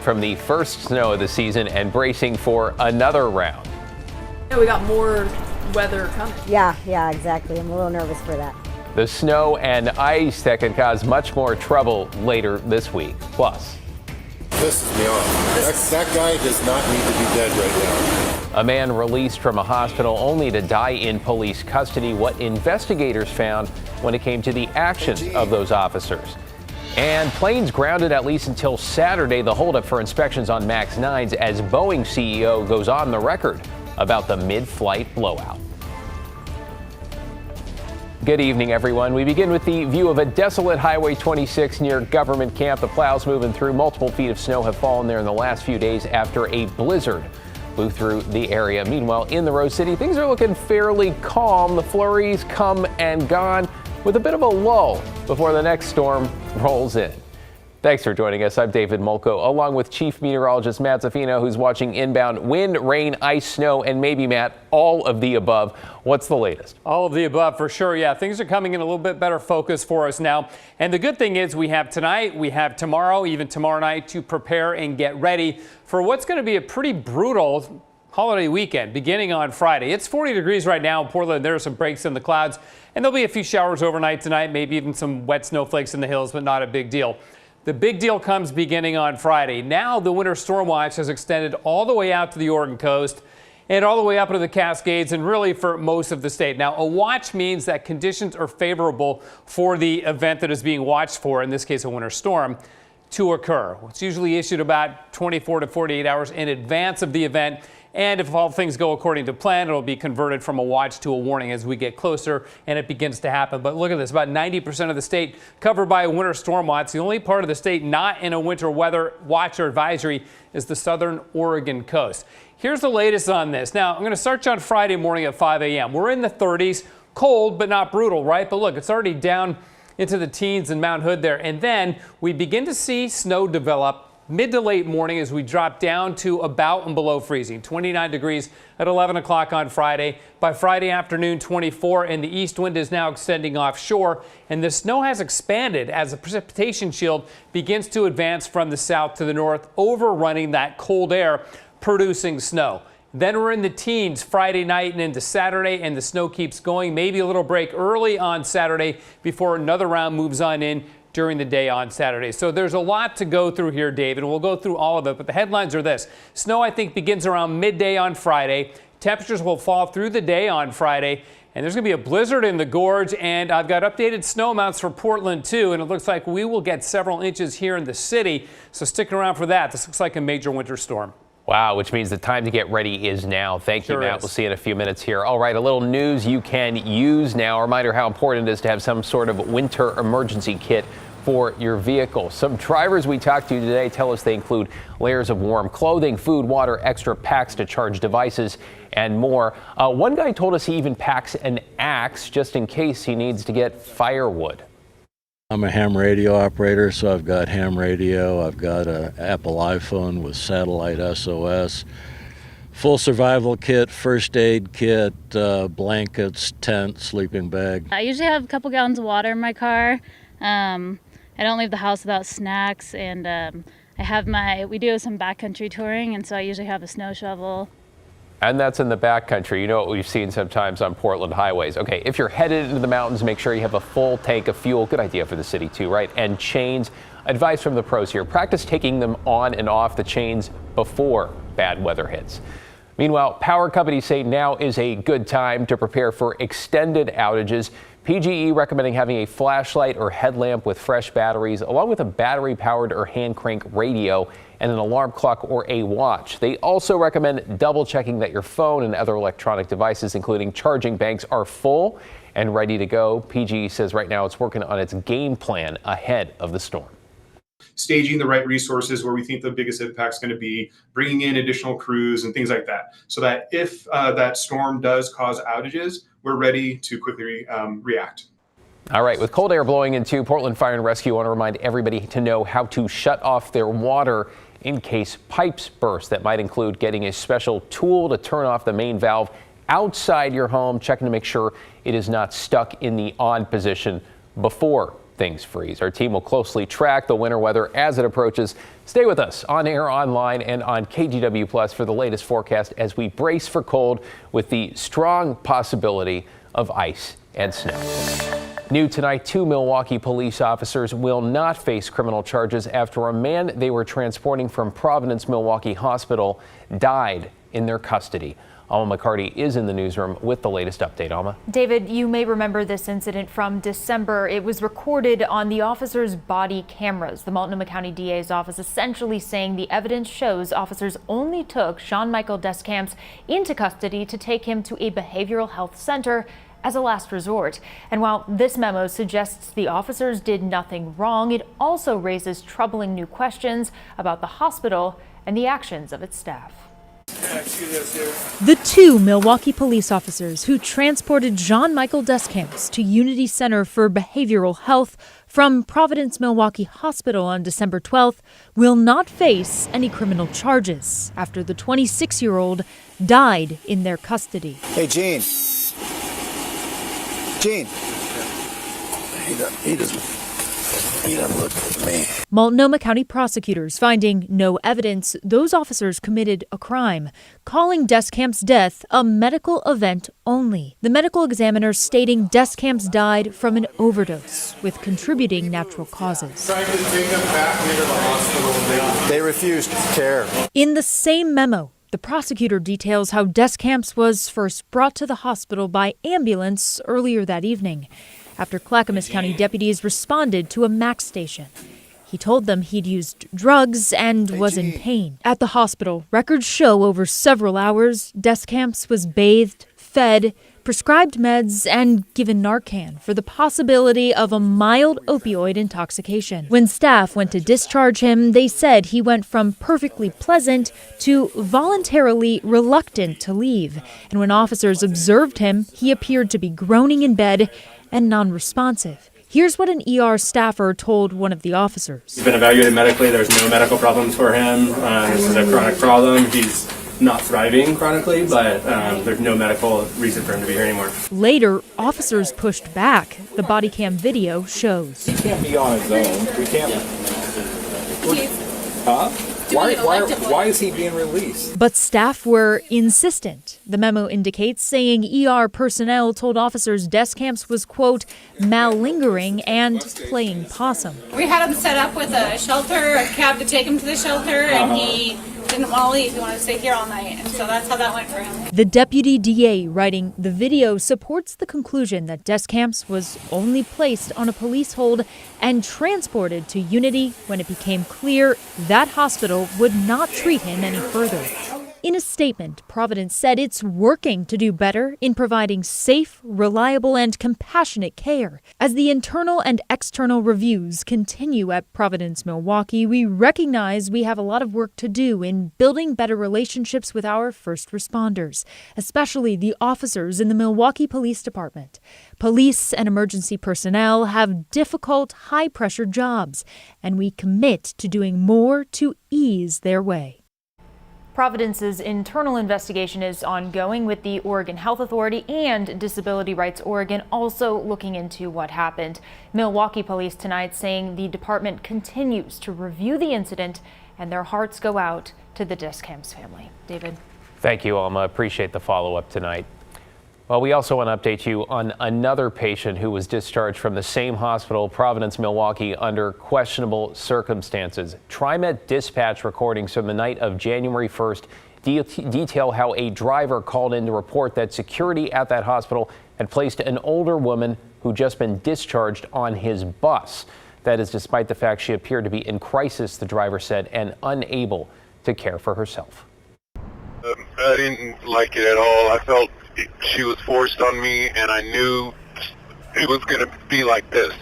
from the first snow of the season and bracing for another round. Yeah, we got more weather coming. Yeah, exactly. I'm a little nervous for that. The snow and ice that could cause much more trouble later this week. Plus, pisses me off. That guy does not need to be dead right now. A man released from a hospital only to die in police custody. What investigators found when it came to the actions of those officers. And planes grounded at least until Saturday. The holdup for inspections on MAX 9s as Boeing CEO goes on the record about the mid-flight blowout. Good evening, everyone. We begin with the view of a desolate Highway 26 near Government Camp. The plows moving through. Multiple feet of snow have fallen there in the last few days after a blizzard blew through the area. Meanwhile, in the Rose City, things are looking fairly calm. The flurries come and gone with a bit of a lull before the next storm rolls in. Thanks for joining us. I'm David Molko, along with Chief Meteorologist Matt Zaffino, who's watching inbound wind, rain, ice, snow, and maybe, Matt, all of the above. What's the latest? All of the above for sure. Yeah, things are coming in a little bit better focus for us now. And the good thing is we have tonight, we have tomorrow, even tomorrow night to prepare and get ready for what's going to be a pretty brutal holiday weekend beginning on Friday. It's 40 degrees right now in Portland. There are some breaks in the clouds, and there'll be a few showers overnight tonight, maybe even some wet snowflakes in the hills, but not a big deal. The big deal comes beginning on Friday. Now the winter storm watch has extended all the way out to the Oregon coast and all the way up into the Cascades and really for most of the state. Now, a watch means that conditions are favorable for the event that is being watched for, in this case a winter storm, to occur. It's usually issued about 24 to 48 hours in advance of the event. And if all things go according to plan, it'll be converted from a watch to a warning as we get closer and it begins to happen. But look at this, about 90% of the state covered by a winter storm watch. The only part of the state not in a winter weather watch or advisory is the southern Oregon coast. Here's the latest on this. Now, I'm going to start you on Friday morning at 5 a.m. We're in the 30s, cold but not brutal, right? But look, it's already down into the teens in Mount Hood there. And then we begin to see snow develop mid to late morning as we drop down to about and below freezing, 29 degrees at 11 o'clock on Friday. By Friday afternoon, 24, and the east wind is now extending offshore, and the snow has expanded as the precipitation shield begins to advance from the south to the north, overrunning that cold air, producing snow. Then we're in the teens Friday night and into Saturday, and the snow keeps going. Maybe a little break early on Saturday before another round moves on in during the day on Saturday. So there's a lot to go through here, David. We'll go through all of it, but the headlines are this. Snow, I think, begins around midday on Friday. Temperatures will fall through the day on Friday, and there's going to be a blizzard in the gorge, and I've got updated snow amounts for Portland, too, and it looks like we will get several inches here in the city, so stick around for that. This looks like a major winter storm. Wow, which means the time to get ready is now. Thank you, Matt. We'll see you in a few minutes here. All right, a little news you can use now. A reminder how important it is to have some sort of winter emergency kit for your vehicle. Some drivers we talked to today tell us they include layers of warm clothing, food, water, extra packs to charge devices, and more. One guy told us he even packs an axe just in case he needs to get firewood. I'm a ham radio operator, so I've got ham radio, I've got an Apple iPhone with satellite SOS, full survival kit, first aid kit, blankets, tent, sleeping bag. I usually have a couple gallons of water in my car. I don't leave the house without snacks, and we do some backcountry touring, and so I usually have a snow shovel. And that's in the backcountry. You know what we've seen sometimes on Portland highways. Okay, if you're headed into the mountains, make sure you have a full tank of fuel. Good idea for the city too, right? And chains. Advice from the pros here. Practice taking them on and off the chains before bad weather hits. Meanwhile, power companies say now is a good time to prepare for extended outages. PGE recommending having a flashlight or headlamp with fresh batteries, along with a battery-powered or hand-crank radio and an alarm clock or a watch. They also recommend double-checking that your phone and other electronic devices, including charging banks, are full and ready to go. PGE says right now it's working on its game plan ahead of the storm. Staging the right resources where we think the biggest impact is going to be, bringing in additional crews and things like that, so that if that storm does cause outages, we're ready to quickly react. All right, with cold air blowing into Portland Fire and Rescue, I want to remind everybody to know how to shut off their water in case pipes burst. That might include getting a special tool to turn off the main valve outside your home, checking to make sure it is not stuck in the on position before things freeze. Our team will closely track the winter weather as it approaches. Stay with us on air, online, and on KGW Plus for the latest forecast as we brace for cold with the strong possibility of ice and snow. New tonight, 2 Milwaukee police officers will not face criminal charges after a man they were transporting from Providence Milwaukee Hospital died in their custody. Alma McCarty is in the newsroom with the latest update. Alma. David, you may remember this incident from December. It was recorded on the officers' body cameras. The Multnomah County DA's office essentially saying the evidence shows officers only took Sean Michael Descamps into custody to take him to a behavioral health center as a last resort. And while this memo suggests the officers did nothing wrong, it also raises troubling new questions about the hospital and the actions of its staff. The 2 Milwaukee police officers who transported Jean Michael Descamps to Unity Center for Behavioral Health from Providence Milwaukee Hospital on December 12th will not face any criminal charges after the 26-year-old died in their custody. Hey, Gene. Gene. He doesn't look at me. Multnomah County prosecutors finding no evidence those officers committed a crime, calling Descamp's death a medical event only. The medical examiner stating Descamps died from an overdose with contributing natural causes. Tried to take him back into the hospital. They refused care. In the same memo, the prosecutor details how Descamps was first brought to the hospital by ambulance earlier that evening, after Clackamas County deputies responded to a MAC station. He told them he'd used drugs and was in pain. At the hospital, records show over several hours, Descamps was bathed, fed, prescribed meds, and given Narcan for the possibility of a mild opioid intoxication. When staff went to discharge him, they said he went from perfectly pleasant to voluntarily reluctant to leave. And when officers observed him, he appeared to be groaning in bed and non-responsive. Here's what an ER staffer told one of the officers. He's been evaluated medically. There's no medical problems for him. This is a chronic problem. He's not thriving chronically, but there's no medical reason for him to be here anymore. Later, officers pushed back. The body cam video shows. He can't be on his own. We can't. Huh? Why is he being released? But staff were insistent. The memo indicates, saying ER personnel told officers Descamps was, quote, malingering and playing possum. We had him set up with a shelter, a cab to take him to the shelter, and he didn't want to leave. He wanted to stay here all night, and so that's how that went for him. The deputy DA writing the video supports the conclusion that Descamps was only placed on a police hold and transported to Unity when it became clear that hospital would not treat him any further. In a statement, Providence said it's working to do better in providing safe, reliable, and compassionate care. As the internal and external reviews continue at Providence Milwaukee, we recognize we have a lot of work to do in building better relationships with our first responders, especially the officers in the Milwaukee Police Department. Police and emergency personnel have difficult, high-pressure jobs, and we commit to doing more to ease their way. Providence's internal investigation is ongoing, with the Oregon Health Authority and Disability Rights Oregon also looking into what happened. Milwaukee police tonight saying the department continues to review the incident and their hearts go out to the Descamps family. David. Thank you, Alma. Appreciate the follow-up tonight. Well, we also want to update you on another patient who was discharged from the same hospital, Providence, Milwaukee, under questionable circumstances. TriMet dispatch recordings from the night of January 1st detail how a driver called in to report that security at that hospital had placed an older woman who'd just been discharged on his bus. That is despite the fact she appeared to be in crisis, the driver said, and unable to care for herself. I didn't like it at all. I felt she was forced on me, and I knew it was going to be like this.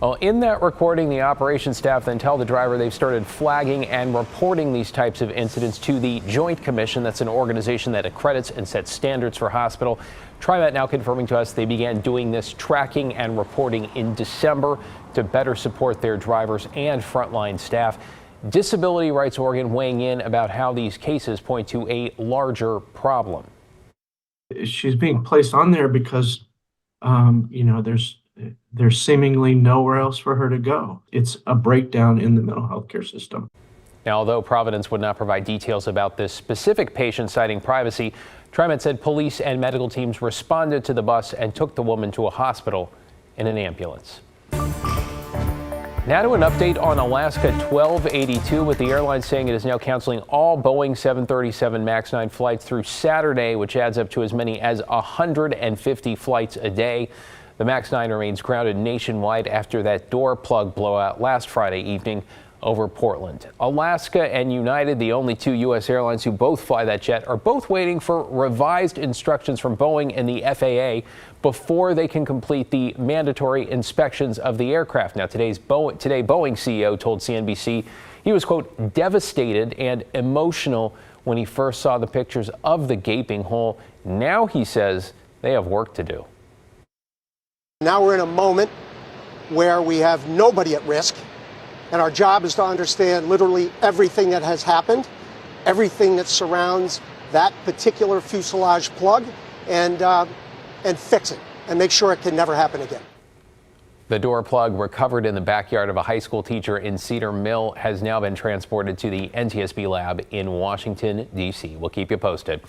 Well, in that recording, the operations staff then tell the driver they've started flagging and reporting these types of incidents to the Joint Commission. That's an organization that accredits and sets standards for hospital. TriMet now confirming to us they began doing this tracking and reporting in December to better support their drivers and frontline staff. Disability Rights Oregon weighing in about how these cases point to a larger problem. She's being placed on there because, there's There's seemingly nowhere else for her to go. It's a breakdown in the mental health care system. Now, although Providence would not provide details about this specific patient, citing privacy, TriMet said police and medical teams responded to the bus and took the woman to a hospital in an ambulance. Now to an update on Alaska 1282, with the airline saying it is now canceling all Boeing 737 MAX 9 flights through Saturday, which adds up to as many as 150 flights a day. The MAX 9 remains grounded nationwide after that door plug blowout last Friday evening over Portland. Alaska and United, the only two U.S. airlines who both fly that jet, are both waiting for revised instructions from Boeing and the FAA before they can complete the mandatory inspections of the aircraft. Now, today Boeing CEO told CNBC he was, quote, devastated and emotional when he first saw the pictures of the gaping hole. Now he says they have work to do. Now we're in a moment where we have nobody at risk. And our job is to understand literally everything that has happened, everything that surrounds that particular fuselage plug, and fix it and make sure it can never happen again. The door plug, recovered in the backyard of a high school teacher in Cedar Mill, has now been transported to the NTSB lab in Washington, D.C. We'll keep you posted.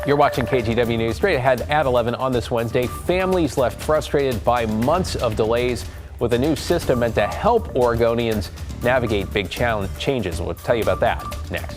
You're watching KGW News. Straight ahead at 11 on this Wednesday. Families left frustrated by months of delays with a new system meant to help Oregonians navigate big changes. We'll tell you about that next.